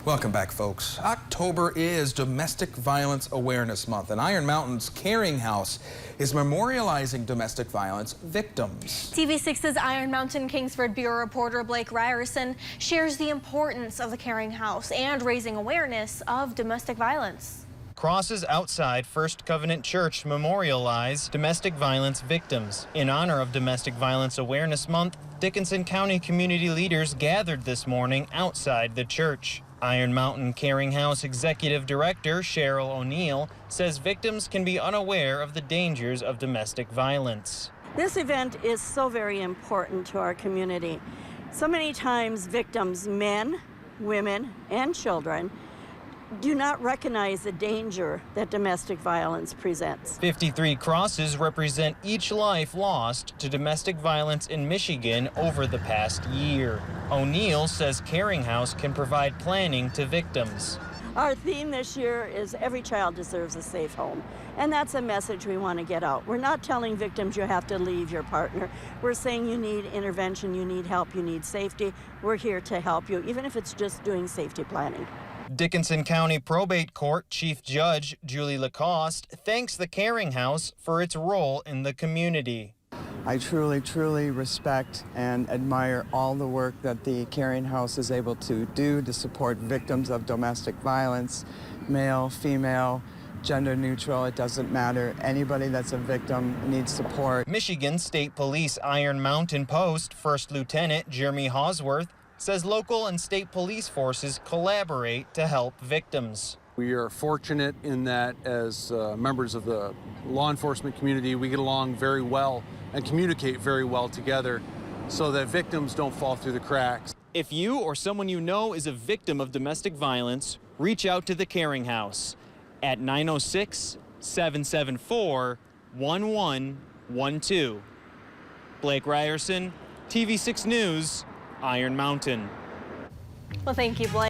Welcome back, folks. October is Domestic Violence Awareness Month, and Iron Mountain's Caring House is memorializing domestic violence victims. TV6's Iron Mountain Kingsford Bureau reporter Blake Ryerson shares the importance of the Caring House and raising awareness of domestic violence. Crosses outside First Covenant Church memorialize domestic violence victims. In honor of Domestic Violence Awareness Month, Dickinson County community leaders gathered this morning outside the church. Iron Mountain Caring House Executive Director Cheryl O'Neill says victims can be unaware of the dangers of domestic violence. This event is so very important to our community. So many times victims, men, women, and children, do not recognize the danger that domestic violence presents. 53 crosses represent each life lost to domestic violence in Michigan over the past year. O'Neill says Caring House can provide planning to victims. Our theme this year is every child deserves a safe home, and that's a message we want to get out. We're not telling victims you have to leave your partner. We're saying you need intervention, you need help, you need safety. We're here to help you, even if it's just doing safety planning. Dickinson County Probate Court Chief Judge Julie Lacoste thanks the Caring House for its role in the community. I truly respect and admire all the work that the Caring House is able to do to support victims of domestic violence, male, female, gender neutral, it doesn't matter. Anybody that's a victim needs support. Michigan State Police Iron Mountain Post First Lieutenant Jeremy Hosworth says local and state police forces collaborate to help victims. We are fortunate in that as members of the law enforcement community, we get along very well and communicate very well together so that victims don't fall through the cracks. If you or someone you know is a victim of domestic violence, reach out to the Caring House at 906-774-1112. Blake Ryerson, TV6 News, Iron Mountain. Well, thank you, Blake.